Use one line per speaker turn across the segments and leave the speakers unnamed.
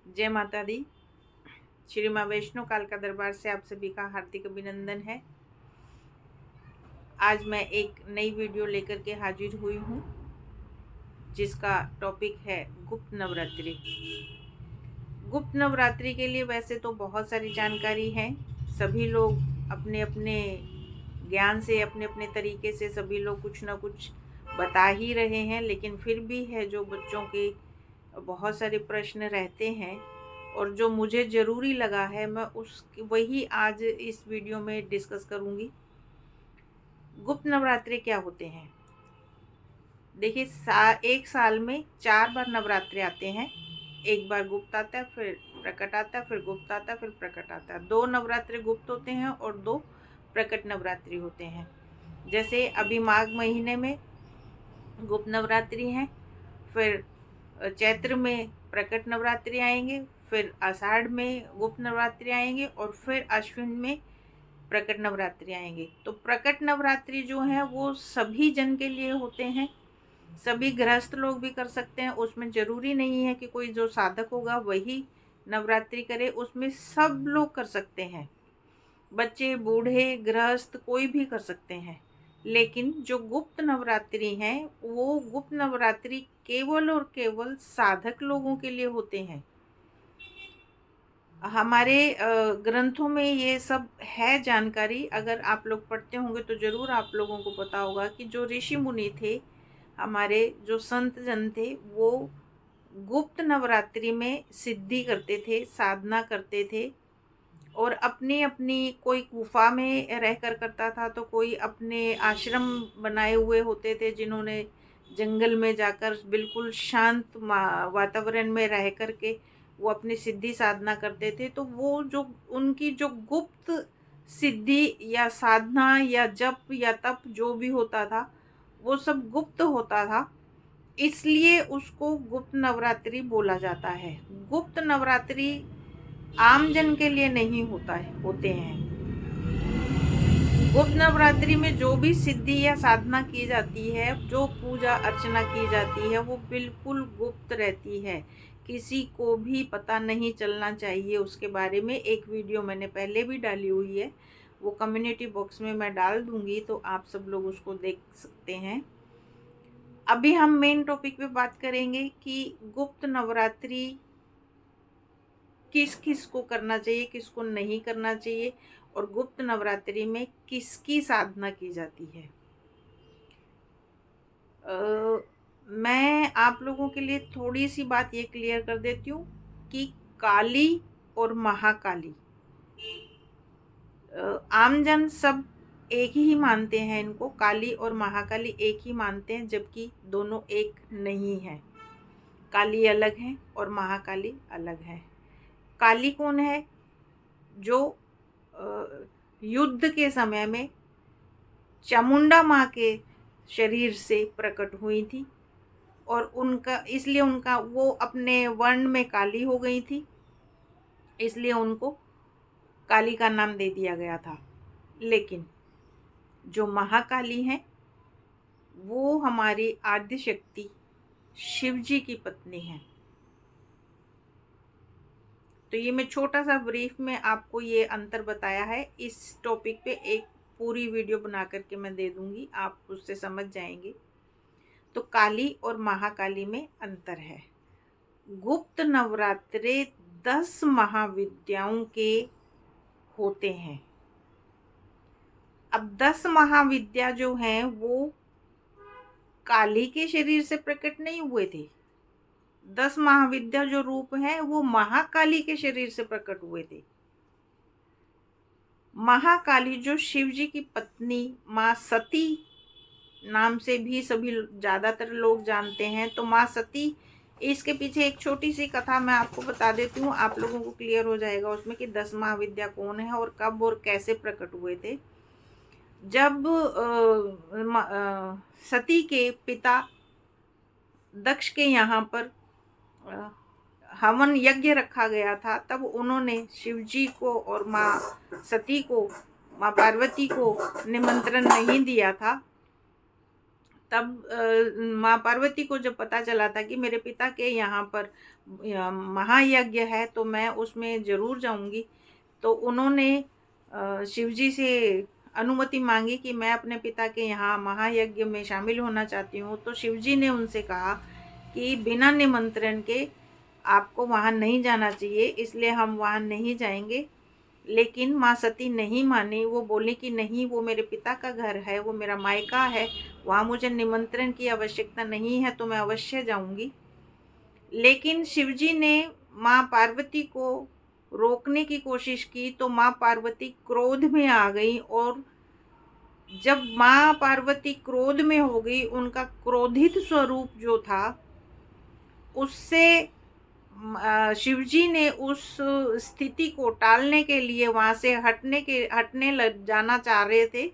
जय माता दी। श्री माँ वैष्णो कालिका दरबार से आप सभी का हार्दिक अभिनंदन है। आज मैं एक नई वीडियो लेकर के हाजिर हुई हूँ, जिसका टॉपिक है गुप्त नवरात्रि। गुप्त नवरात्रि के लिए वैसे तो बहुत सारी जानकारी है। सभी लोग अपने अपने ज्ञान से, अपने अपने तरीके से सभी लोग कुछ ना कुछ बता ही रहे हैं, लेकिन फिर भी है जो बच्चों के बहुत सारे प्रश्न रहते हैं और जो मुझे ज़रूरी लगा है, मैं वही आज इस वीडियो में डिस्कस करूंगी। गुप्त नवरात्रि क्या होते हैं? देखिए, एक साल में 4 बार नवरात्रि आते हैं। एक बार गुप्त आता है, फिर प्रकट आता है, फिर गुप्त आता है, फिर प्रकट आता है। 2 नवरात्रि गुप्त होते हैं और 2 प्रकट नवरात्रि होते हैं। जैसे अभी माघ महीने में गुप्त नवरात्रि हैं, फिर चैत्र में प्रकट नवरात्रि आएंगे, फिर आषाढ़ में गुप्त नवरात्रि आएंगे और फिर अश्विन में प्रकट नवरात्रि आएंगे। तो प्रकट नवरात्रि जो है वो सभी जन के लिए होते हैं। सभी गृहस्थ लोग भी कर सकते हैं। उसमें ज़रूरी नहीं है कि कोई जो साधक होगा वही नवरात्रि करे, उसमें सब लोग कर सकते हैं। बच्चे, बूढ़े, गृहस्थ कोई भी कर सकते हैं। लेकिन जो गुप्त नवरात्रि हैं वो गुप्त नवरात्रि केवल और केवल साधक लोगों के लिए होते हैं। हमारे ग्रंथों में ये सब है जानकारी। अगर आप लोग पढ़ते होंगे तो ज़रूर आप लोगों को पता होगा कि जो ऋषि मुनि थे, हमारे जो संत जन थे, वो गुप्त नवरात्रि में सिद्धि करते थे, साधना करते थे और अपनी अपनी, कोई गुफा में रहकर करता था तो कोई अपने आश्रम बनाए हुए होते थे, जिन्होंने जंगल में जाकर बिल्कुल शांत वातावरण में रह कर के वो अपनी सिद्धि साधना करते थे। तो वो जो उनकी जो गुप्त सिद्धि या साधना या जप या तप जो भी होता था, वो सब गुप्त होता था, इसलिए उसको गुप्त नवरात्रि बोला जाता है। गुप्त नवरात्रि आम जन के लिए नहीं होते हैं। गुप्त नवरात्रि में जो भी सिद्धि या साधना की जाती है, जो पूजा अर्चना की जाती है, वो बिल्कुल गुप्त रहती है। किसी को भी पता नहीं चलना चाहिए उसके बारे में। एक वीडियो मैंने पहले भी डाली हुई है, वो कम्युनिटी बॉक्स में मैं डाल दूंगी, तो आप सब लोग उसको देख सकते हैं। अभी हम मेन टॉपिक पे बात करेंगे कि गुप्त नवरात्रि किस किस को करना चाहिए, किसको नहीं करना चाहिए, और गुप्त नवरात्रि में किसकी साधना की जाती है। मैं आप लोगों के लिए थोड़ी सी बात ये क्लियर कर देती हूँ कि काली और महाकाली, आमजन सब एक ही मानते हैं इनको। काली और महाकाली एक ही मानते हैं, जबकि दोनों एक नहीं है। काली अलग है और महाकाली अलग है। काली कौन है? जो युद्ध के समय में चामुंडा माँ के शरीर से प्रकट हुई थी और उनका, इसलिए उनका वो अपने वर्ण में काली हो गई थी, इसलिए उनको काली का नाम दे दिया गया था। लेकिन जो महाकाली हैं वो हमारी आद्य शक्ति शिव जी की पत्नी हैं। तो ये मैं छोटा सा ब्रीफ में आपको ये अंतर बताया है। इस टॉपिक पे एक पूरी वीडियो बना करके मैं दे दूंगी, आप उससे समझ जाएंगे। तो काली और महाकाली में अंतर है। गुप्त नवरात्रे 10 महाविद्याओं के होते हैं। अब 10 महाविद्या जो हैं वो काली के शरीर से प्रकट नहीं हुए थे। 10 महाविद्या जो रूप है वो महाकाली के शरीर से प्रकट हुए थे। महाकाली जो शिव जी की पत्नी माँ सती नाम से भी सभी ज़्यादातर लोग जानते हैं। तो माँ सती, इसके पीछे एक छोटी सी कथा मैं आपको बता देती हूँ, आप लोगों को क्लियर हो जाएगा उसमें कि 10 महाविद्या कौन है और कब और कैसे प्रकट हुए थे। जब सती के पिता दक्ष के यहाँ पर हवन यज्ञ रखा गया था, तब उन्होंने शिव जी को और माँ सती को, माँ पार्वती को निमंत्रण नहीं दिया था। तब माँ पार्वती को जब पता चला था कि मेरे पिता के यहाँ पर महायज्ञ है तो मैं उसमें ज़रूर जाऊंगी, तो उन्होंने शिव जी से अनुमति मांगी कि मैं अपने पिता के यहाँ महायज्ञ में शामिल होना चाहती हूँ। तो शिव जी ने उनसे कहा कि बिना निमंत्रण के आपको वहाँ नहीं जाना चाहिए, इसलिए हम वहाँ नहीं जाएंगे। लेकिन माँ सती नहीं मानी, वो बोली कि नहीं, वो मेरे पिता का घर है, वो मेरा मायका है, वहाँ मुझे निमंत्रण की आवश्यकता नहीं है, तो मैं अवश्य जाऊंगी। लेकिन शिवजी ने माँ पार्वती को रोकने की कोशिश की तो माँ पार्वती क्रोध में आ गई, और जब माँ पार्वती क्रोध में हो गई, उनका क्रोधित स्वरूप जो था उससे शिवजी ने उस स्थिति को टालने के लिए वहाँ से हटने लग जाना चाह रहे थे।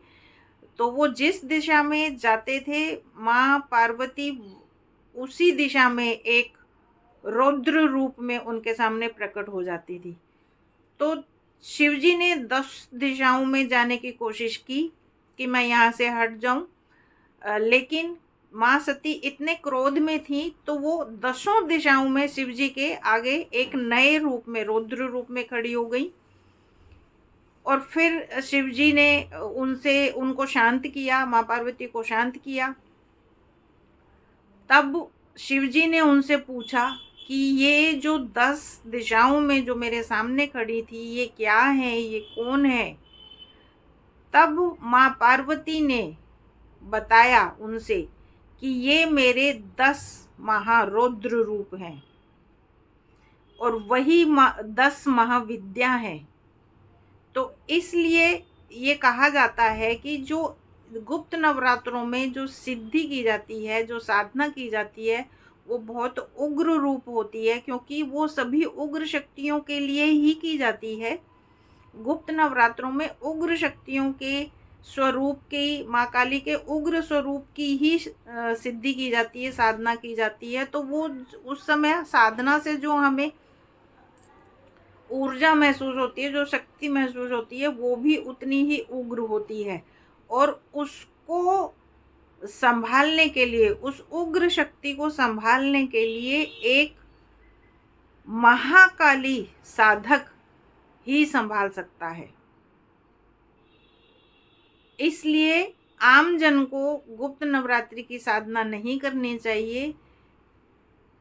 तो वो जिस दिशा में जाते थे, माँ पार्वती उसी दिशा में एक रौद्र रूप में उनके सामने प्रकट हो जाती थी। तो शिवजी ने 10 दिशाओं में जाने की कोशिश की कि मैं यहाँ से हट जाऊं, लेकिन माँ सती इतने क्रोध में थी तो वो 10 दिशाओं में शिवजी के आगे एक नए रूप में, रौद्र रूप में खड़ी हो गई। और फिर शिवजी ने उनको शांत किया, माँ पार्वती को शांत किया। तब शिवजी ने उनसे पूछा कि ये जो 10 दिशाओं में जो मेरे सामने खड़ी थी, ये क्या है, ये कौन है? तब माँ पार्वती ने बताया उनसे कि ये मेरे 10 महारौद्र रूप हैं और वही 10 महाविद्या हैं। तो इसलिए ये कहा जाता है कि जो गुप्त नवरात्रों में जो सिद्धि की जाती है, जो साधना की जाती है, वो बहुत उग्र रूप होती है, क्योंकि वो सभी उग्र शक्तियों के लिए ही की जाती है। गुप्त नवरात्रों में उग्र शक्तियों के स्वरूप की, माँ काली के उग्र स्वरूप की ही सिद्धि की जाती है, साधना की जाती है। तो वो उस समय साधना से जो हमें ऊर्जा महसूस होती है, जो शक्ति महसूस होती है, वो भी उतनी ही उग्र होती है। और उसको संभालने के लिए, उस उग्र शक्ति को संभालने के लिए एक महाकाली साधक ही संभाल सकता है। इसलिए आम जन को गुप्त नवरात्रि की साधना नहीं करनी चाहिए।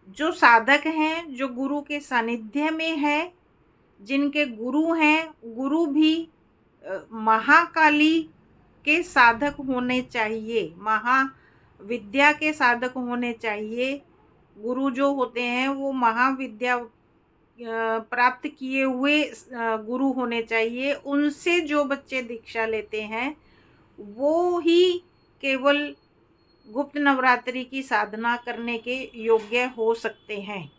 जो साधक हैं, जो गुरु के सानिध्य में है, जिनके गुरु हैं, गुरु भी महाकाली के साधक होने चाहिए, महाविद्या के साधक होने चाहिए। गुरु जो होते हैं वो महाविद्या प्राप्त किए हुए गुरु होने चाहिए। उनसे जो बच्चे दीक्षा लेते हैं वो ही केवल गुप्त नवरात्रि की साधना करने के योग्य हो सकते हैं,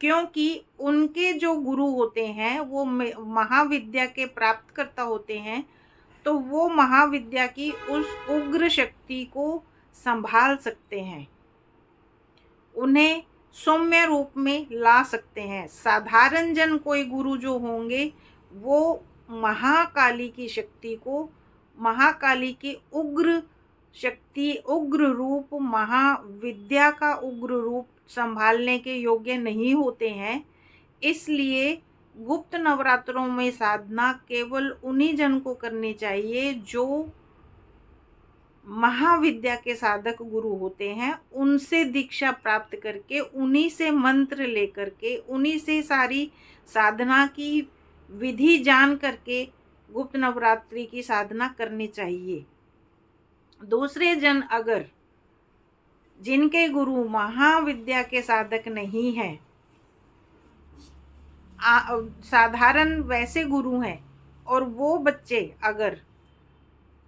क्योंकि उनके जो गुरु होते हैं वो महाविद्या के प्राप्तकर्ता होते हैं। तो वो महाविद्या की उस उग्र शक्ति को संभाल सकते हैं, उन्हें सौम्य रूप में ला सकते हैं। साधारण जन कोई गुरु जो होंगे वो महाकाली की शक्ति को, महाकाली की उग्र शक्ति, उग्र रूप, महाविद्या का उग्र रूप संभालने के योग्य नहीं होते हैं। इसलिए गुप्त नवरात्रों में साधना केवल उन्हीं जन को करनी चाहिए जो महाविद्या के साधक गुरु होते हैं। उनसे दीक्षा प्राप्त करके, उन्हीं से मंत्र लेकर के, उन्हीं से सारी साधना की विधि जान करके गुप्त नवरात्रि की साधना करनी चाहिए। दूसरे जन अगर, जिनके गुरु महाविद्या के साधक नहीं हैं, साधारण वैसे गुरु हैं, और वो बच्चे अगर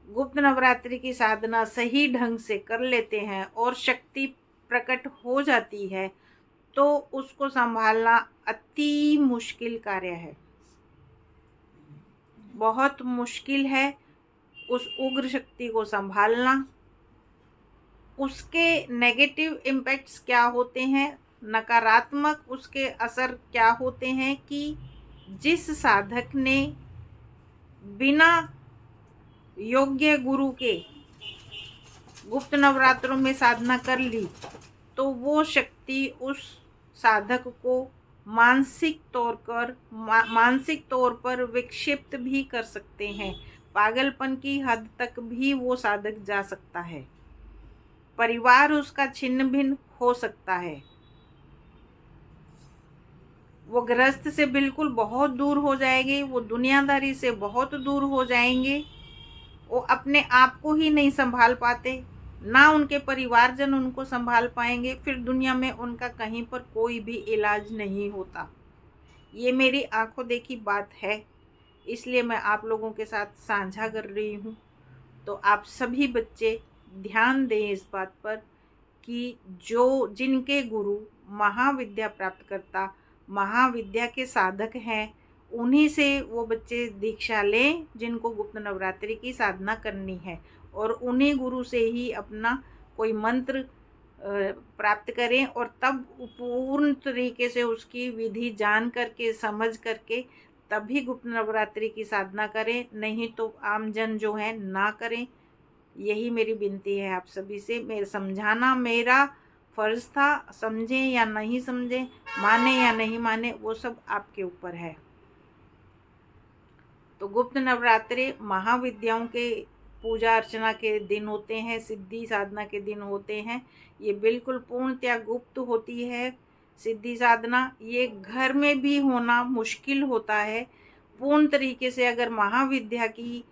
गुप्त नवरात्रि की साधना सही ढंग से कर लेते हैं और शक्ति प्रकट हो जाती है, तो उसको संभालना अति मुश्किल कार्य है। बहुत मुश्किल है उस उग्र शक्ति को संभालना। उसके नेगेटिव इम्पैक्ट्स क्या होते हैं, नकारात्मक उसके असर क्या होते हैं, कि जिस साधक ने बिना योग्य गुरु के गुप्त नवरात्रों में साधना कर ली तो वो शक्ति उस साधक को मानसिक तौर पर विक्षिप्त भी कर सकते हैं। पागलपन की हद तक भी वो साधक जा सकता है। परिवार उसका छिन्न भिन्न हो सकता है। वो गृहस्थ से बिल्कुल बहुत दूर हो जाएंगे, वो दुनियादारी से बहुत दूर हो जाएंगे। वो अपने आप को ही नहीं संभाल पाते, ना उनके परिवारजन उनको संभाल पाएंगे। फिर दुनिया में उनका कहीं पर कोई भी इलाज नहीं होता। ये मेरी आंखों देखी बात है, इसलिए मैं आप लोगों के साथ साझा कर रही हूँ। तो आप सभी बच्चे ध्यान दें इस बात पर कि जिनके गुरु महाविद्या प्राप्त करता, महाविद्या के साधक हैं, उन्हीं से वो बच्चे दीक्षा लें जिनको गुप्त नवरात्रि की साधना करनी है, और उन्हीं गुरु से ही अपना कोई मंत्र प्राप्त करें, और तब पूर्ण तरीके से उसकी विधि जान करके समझ करके तभी गुप्त नवरात्रि की साधना करें, नहीं तो आम जन जो है ना करें। यही मेरी विनती है आप सभी से। मेरे समझाना मेरा फर्ज था, समझें या नहीं समझें, माने या नहीं माने, वो सब आपके ऊपर है। तो गुप्त नवरात्रि महाविद्याओं के पूजा अर्चना के दिन होते हैं, सिद्धि साधना के दिन होते हैं। ये बिल्कुल पूर्णतया गुप्त होती है सिद्धि साधना। ये घर में भी होना मुश्किल होता है। पूर्ण तरीके से अगर महाविद्या की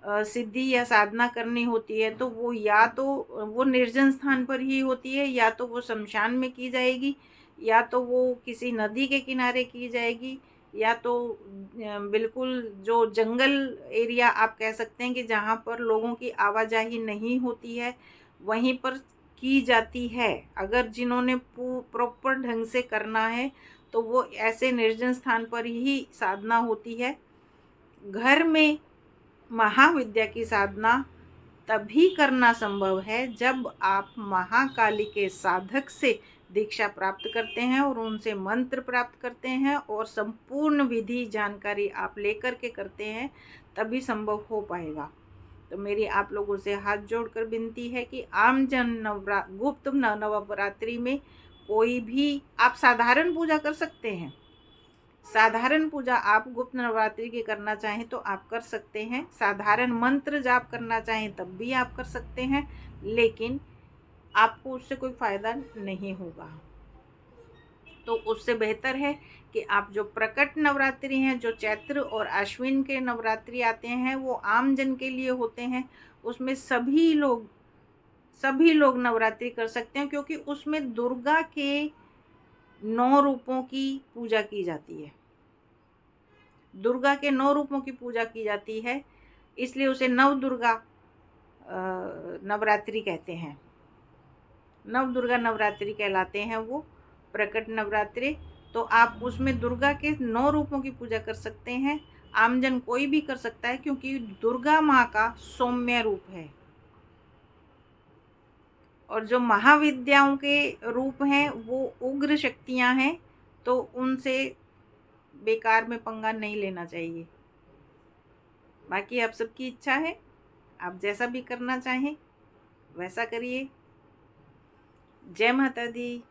सिद्धि या साधना करनी होती है तो वो या तो वो निर्जन स्थान पर ही होती है, या तो वो शमशान में की जाएगी, या तो वो किसी नदी के किनारे की जाएगी, या तो बिल्कुल जो जंगल एरिया आप कह सकते हैं कि जहाँ पर लोगों की आवाजाही नहीं होती है, वहीं पर की जाती है। अगर जिन्होंने प्रॉपर ढंग से करना है तो वो ऐसे निर्जन स्थान पर ही साधना होती है। घर में महाविद्या की साधना तभी करना संभव है जब आप महाकाली के साधक से दीक्षा प्राप्त करते हैं और उनसे मंत्र प्राप्त करते हैं और संपूर्ण विधि जानकारी आप लेकर के करते हैं, तभी संभव हो पाएगा। तो मेरी आप लोगों से हाथ जोड़कर विनती है कि आम जन गुप्त नवरात्रि में कोई भी आप साधारण पूजा कर सकते हैं। साधारण पूजा आप गुप्त नवरात्रि की करना चाहें तो आप कर सकते हैं। साधारण मंत्र जाप करना चाहें तब भी आप कर सकते हैं, लेकिन आपको उससे कोई फायदा नहीं होगा। तो उससे बेहतर है कि आप जो प्रकट नवरात्रि हैं, जो चैत्र और आश्विन के नवरात्रि आते हैं, वो आम जन के लिए होते हैं। उसमें सभी लोग नवरात्रि कर सकते हैं, क्योंकि उसमें दुर्गा के 9 रूपों की पूजा की जाती है। दुर्गा के 9 रूपों की पूजा की जाती है, इसलिए उसे नव दुर्गा नवरात्रि कहते हैं। नव दुर्गा नवरात्रि कहलाते हैं वो प्रकट नवरात्रि। तो आप उसमें दुर्गा के 9 रूपों की पूजा कर सकते हैं। आमजन कोई भी कर सकता है, क्योंकि दुर्गा माँ का सौम्य रूप है, और जो महाविद्याओं के रूप हैं वो उग्र शक्तियाँ हैं, तो उनसे बेकार में पंगा नहीं लेना चाहिए। बाकी आप सबकी इच्छा है, आप जैसा भी करना चाहें वैसा करिए। जय माता दी।